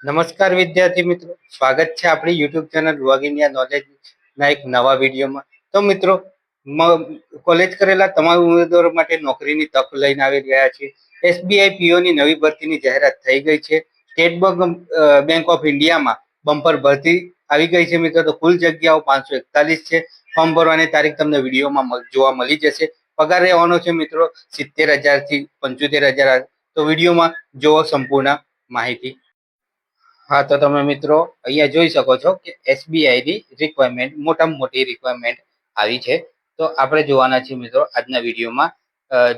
નમસ્કાર વિદ્યાર્થી મિત્રો, સ્વાગત છે આપણી યુટ્યુબ ચેનલ વગિનિયા નોલેજ ના એક નવા વિડીયોમાં. તો મિત્રો, કોલેજ કરેલા તમામ ઉમેદવારો માટે નોકરીની તક લઈને આવી રહ્યા છે. એસબીઆઈ પીઓની નવી ભરતીની જાહેરાત થઈ ગઈ છે. સ્ટેટ બેંક ઓફ ઇન્ડિયામાં બમ્પર ભરતી આવી ગઈ છે મિત્રો. તો કુલ જગ્યાઓ 541 છે. ફોર્મ ભરવાની તારીખ તમને વિડીયોમાં જોવા મળી જશે. પગાર રહેવાનો છે મિત્રો 70,000 થી 75,000. તો વિડીયોમાં જોવો સંપૂર્ણ માહિતી. હા, તો તમે મિત્રો અહીંયા જોઈ શકો છો કે એસબીઆઈ ની રિક્વાયરમેન્ટ મોટામાં મોટી રિક્વાયરમેન્ટ આવી છે. તો આપણે જોવાના છીએ મિત્રો આજના વિડીયોમાં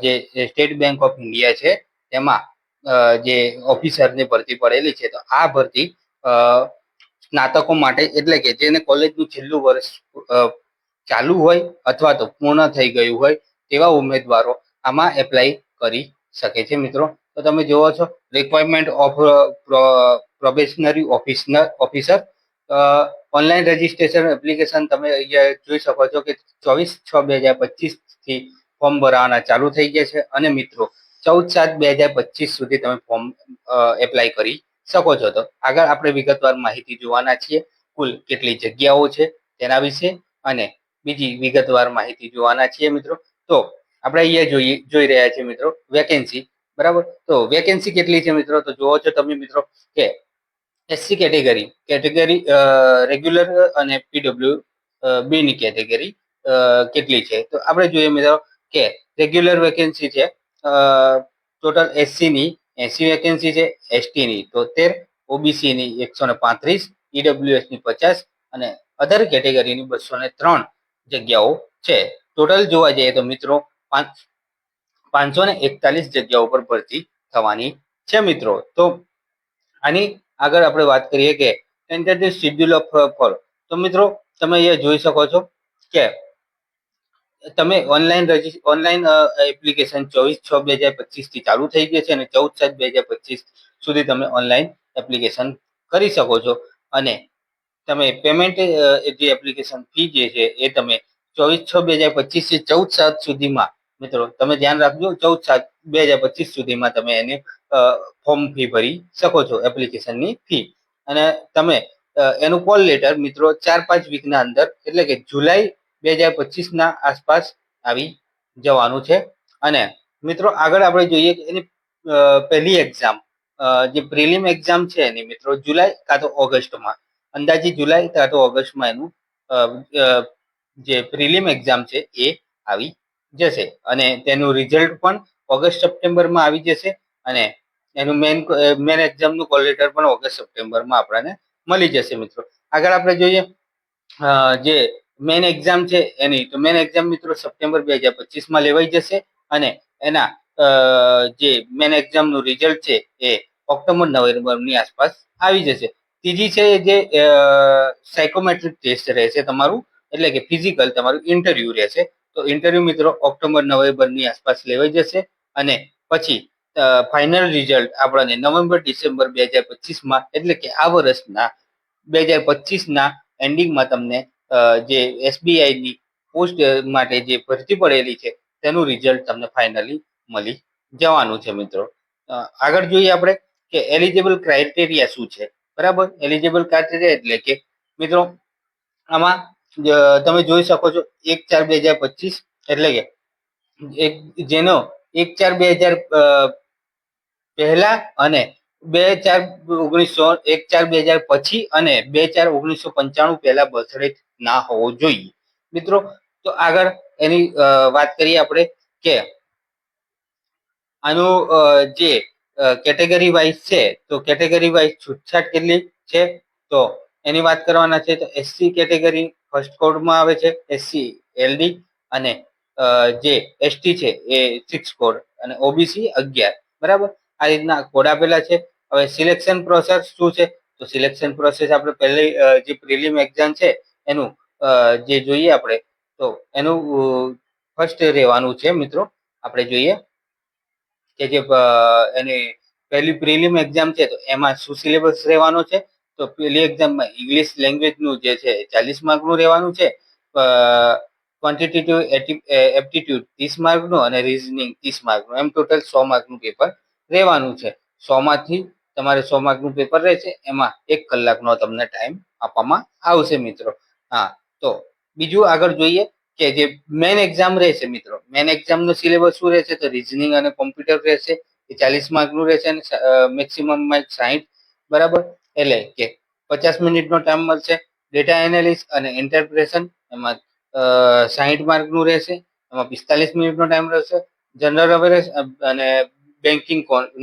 જે સ્ટેટ બેંક ઓફ ઇન્ડિયા છે તેમાં જે ઓફિસરની ભરતી પડેલી છે. તો આ ભરતી સ્નાતકો માટે, એટલે કે જેને કોલેજનું છેલ્લું વર્ષ ચાલુ હોય અથવા તો પૂર્ણ થઈ ગયું હોય તેવા ઉમેદવારો આમાં એપ્લાય કરી શકે છે મિત્રો. તો તમે જોવો છો requirement of probationary officer. Online registration application તમે અહીંયા જોઈ શકો છો કે 24/6/2025 થી ફોર્મ ભરવાના ચાલુ થઈ ગયા છે. અને મિત્રો 14/7/2025 સુધી તમે ફોર્મ એપ્લાય કરી શકો છો. તો આગળ આપણે વિગતવાર માહિતી જોવાના છીએ. કુલ કેટલી જગ્યાઓ છે તેના વિશે અને બીજી વિગતવાર માહિતી જોવાના છીએ મિત્રો. તો આપણે અહીંયા જોઈ રહ્યા છીએ મિત્રો વેકેન્સી. બરાબર, તો વેકેન્સી કેટલી છે મિત્રો? તો જોવો છો તમે મિત્રો કે એસસી કેટેગરી રેગ્યુલર અને પીડબ્લ્યુ બી ની કેટેગરી કેટલી છે. તો આપણે જોઈએ મિત્રો કે રેગ્યુલર વેકેન્સી છે ટોટલ એસસી ની 80 વેકેન્સી છે, એસટી ની 73, ઓબીસી ની 135, ઈડબ્લ્યુએસ ની 50 અને અધર કેટેગરીની 203 જગ્યાઓ છે. ટોટલ જોવા જઈએ તો મિત્રો 541 જગ્યાઓ પર ભરતી થવાની છે મિત્રો. તો આની આગળ આપણે વાત કરીએ કે ટેન્ટેટિવ શેડ્યુલ ઓફ ફોર. તો મિત્રો તમે અહીંયા જોઈ શકો છો કે તમે ઓનલાઈન એપ્લિકેશન 24/6/2025 થી ચાલુ થઈ ગઈ છે અને 14/7/2025 સુધી તમે ઓનલાઈન એપ્લિકેશન કરી શકો છો. અને તમે પેમેન્ટ જે એપ્લિકેશન ફી જે છે એ તમે 24/6/2025 થી 14/7 સુધીમાં મિત્રો તમે ધ્યાન રાખજો, 14/7/2025 સુધીમાં તમે એની ફોર્મ ફી ભરી શકો છો, એપ્લિકેશનની ફી. અને તમે એનું કોલ લેટર મિત્રો 4-5 વીકના અંદર, એટલે કે જુલાઈ 2025 ના આસપાસ આવી જવાનું છે. અને મિત્રો આગળ આપણે જોઈએ કે એની પહેલી એક્ઝામ જે પ્રિલિમ એક્ઝામ છે એની મિત્રો જુલાઈ કાં તો ઓગસ્ટમાં, અંદાજિત જુલાઈ કાં તો ઓગસ્ટમાં એનું જે પ્રિલિમ એક્ઝામ છે એ આવી જશે. અને તેનું રિઝલ્ટ પણ ઓગસ્ટ-સપ્ટેમ્બરમાં આવી જશે. અને એનું મેન એક્ઝામનું કોલ લેટર પણ ઓગસ્ટ-સપ્ટેમ્બરમાં આપણને મળી જશે મિત્રો. આગળ આપણે જોઈએ જે મેન એક્ઝામ છે એની, તો મેન એક્ઝામ મિત્રો સપ્ટેમ્બર 2025માં લેવાઈ જશે. અને એના જે મેન એક્ઝામનું રિઝલ્ટ છે એ ઓક્ટોબર-નવેમ્બરની આસપાસ આવી જશે. ત્રીજી છે જે સાયકોમેટ્રિક ટેસ્ટ રહેશે તમારું, એટલે કે ફિઝિકલ તમારું ઇન્ટરવ્યુ રહેશે. તો ઇન્ટરવ્યુ મિત્રો ઓક્ટોબર-નવેમ્બરની આસપાસ લેવાઈ જશે. અને પછી ફાઇનલ રિઝલ્ટ આપણને નવેમ્બર-ડિસેમ્બર 2025માં, એટલે કે આ વર્ષના 2025ના એન્ડિંગમાં તમને જે એસબીઆઈની પોસ્ટ માટે જે ભરતી પડેલી છે તેનું રિઝલ્ટ તમને ફાઇનલી મળી જવાનું છે મિત્રો. આગળ જોઈએ આપણે કે એલિજિબલ ક્રાઇટેરિયા શું છે. બરાબર, એલિજિબલ ક્રાઇટેરિયા એટલે કે મિત્રો આમાં તમે જોઈ શકો છો 1/4/2025, એટલે કે જેનો 1/4/2000 પહેલા અને 1/4/2000 પછી અને 2/4/1995 પહેલા બર્થડે ના હોવો જોઈએ મિત્રો. તો આગળ એની વાત કરીએ આપણે કે આનું જે કેટેગરી વાઇઝ છે, તો કેટેગરી વાઇઝ છૂટછાટ કેટલી છે તો એની વાત કરવાના છે. તો એસસી કેટેગરી ફર્સ્ટ કોડમાં આવે છે, એસસી એલડી, અને જે એસટી છે એ 6 કોડ, અને ઓબીસી 11. બરાબર, આ રીતના કોડ આપેલા છે. હવે સિલેક્શન પ્રોસેસ શું છે? તો સિલેક્શન પ્રોસેસ આપણે પહેલી જે પ્રિલિમ એક્ઝામ છે એનું જે જોઈએ આપણે, તો એનું ફર્સ્ટ રહેવાનું છે મિત્રો. આપણે જોઈએ કે જે એની પહેલી પ્રિલિમ એક્ઝામ છે તો એમાં શું સિલેબસ રહેવાનો છે. તો પહેલી એક્ઝામમાં ઇંગ્લિશ લેંગ્વેજનું જે છે 40 માર્કનું રહેવાનું છે. ક્વોન્ટિટેટિવ એપ્ટિટ્યુડ 30 માર્કનું અને રીઝનિંગ 30 માર્કનું, એમ ટોટલ 100 માર્કનું પેપર રહેવાનું છે. 100માંથી તમારે 100 માર્કનું પેપર રહેશે, એમાં 1 કલાકનો તમને ટાઈમ આપવામાં આવશે મિત્રો. હા, તો બીજું આગળ જોઈએ કે જે મેન એક્ઝામ રહેશે મિત્રો, મેન એક્ઝામનો સિલેબસ શું રહેશે? તો રિઝનિંગ અને કોમ્પ્યુટર રહેશે. એ 40 માર્કનું રહેશે અને મેક્સિમમ માર્ક 60, બરાબર. એટલે કે 50 મિનિટનો ટાઈમ મળશે. ડેટા એનાલિસ અને ઇન્ટરપ્રેશન એમાં 60 માર્કનું રહેશે, એમાં 45 મિનિટનો ટાઈમ રહેશે. જનરલ અવેરનેસ અને બેન્કિંગ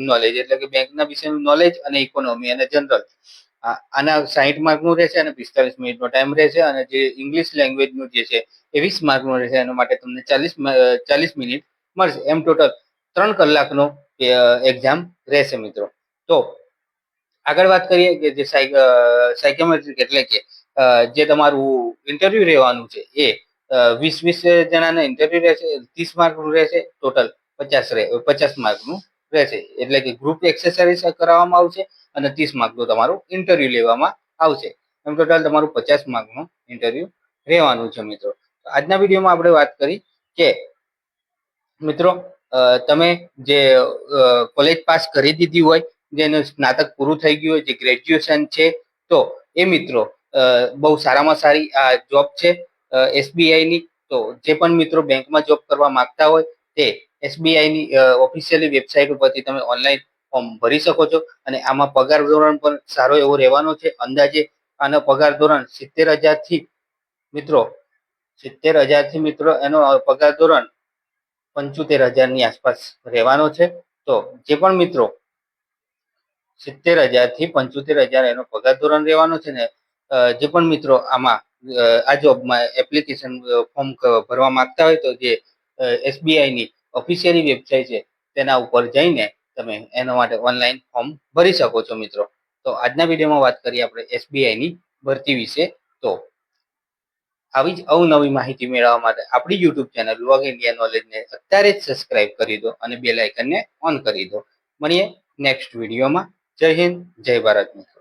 નોલેજ એટલે કે બેંકના વિશેનું નોલેજ અને ઇકોનોમી અને જનરલ, આના 60 માર્કનું રહેશે અને 45 મિનિટનો ટાઈમ રહેશે. અને જે ઇંગ્લિશ લેંગ્વેજનું જે છે એ 20 માર્કનું રહેશે, એના માટે તમને 40 મિનિટ મળશે. એમ ટોટલ 3 કલાકનો એક્ઝામ રહેશે મિત્રો. તો આગળ વાત કરીએ કે જે સાયકોમેટ્રિક એટલે કે જે તમારું ઇન્ટરવ્યુ રહેવાનું છે એ 20 જણાના ઇન્ટરવ્યુ રહેશે. 30 માર્કનું રહેશે, ટોટલ 50 માર્કનું રહેશે. એટલે કે ગ્રુપ એક્સરસાઇઝ કરાવવામાં આવશે અને 30 માર્કનું તમારું ઇન્ટરવ્યુ લેવામાં આવશે. એમ ટોટલ તમારું 50 માર્કનું ઇન્ટરવ્યુ રહેવાનું છે મિત્રો. આજના વિડીયોમાં આપણે વાત કરી કે મિત્રો તમે જે કોલેજ પાસ કરી દીધી હોય, જેનું સ્નાતક પૂરું થઈ ગયું હોય, જે ગ્રેજ્યુએશન છે, તો એ મિત્રો બહુ સારામાં સારી આ જોબ છે એસબીઆઈની. તો જે પણ મિત્રો બેંકમાં જોબ કરવા માંગતા હોય તે એસબીઆઈની ઓફિશિયલી વેબસાઇટ ઉપરથી તમે ઓનલાઈન ફોર્મ ભરી શકો છો. અને આમાં પગાર ધોરણ પણ સારો એવો રહેવાનો છે. અંદાજે આનો પગાર ધોરણ 70,000 મિત્રો 70,000 મિત્રો એનો પગાર ધોરણ 75,000 આસપાસ રહેવાનો છે. તો જે પણ મિત્રો 70,000 થી 75,000 એનો પગાર ધોરણ રહેવાનો છે ને, જે પણ મિત્રો આમાં આ જોબમાં એપ્લિકેશન ફોર્મ ભરવા માંગતા હોય તો જે એસબીઆઈની ઓફિશિયલી વેબસાઇટ છે તેના ઉપર જઈને તમે એના માટે ઓનલાઈન ફોર્મ ભરી શકો છો મિત્રો. તો આજના વિડીયોમાં વાત કરીએ આપણે એસબીઆઈની ભરતી વિશે. તો આવી જ અવનવી માહિતી મેળવવા માટે આપણી યુટ્યુબ ચેનલ લોગ ઇન્ડિયા નોલેજને અત્યારે જ સબસ્ક્રાઇબ કરી દો અને બેલ આઇકનને ઓન કરી દો. મળીએ નેક્સ્ટ વિડીયોમાં. જય હિન્દ, જય ભારત મિત્રો.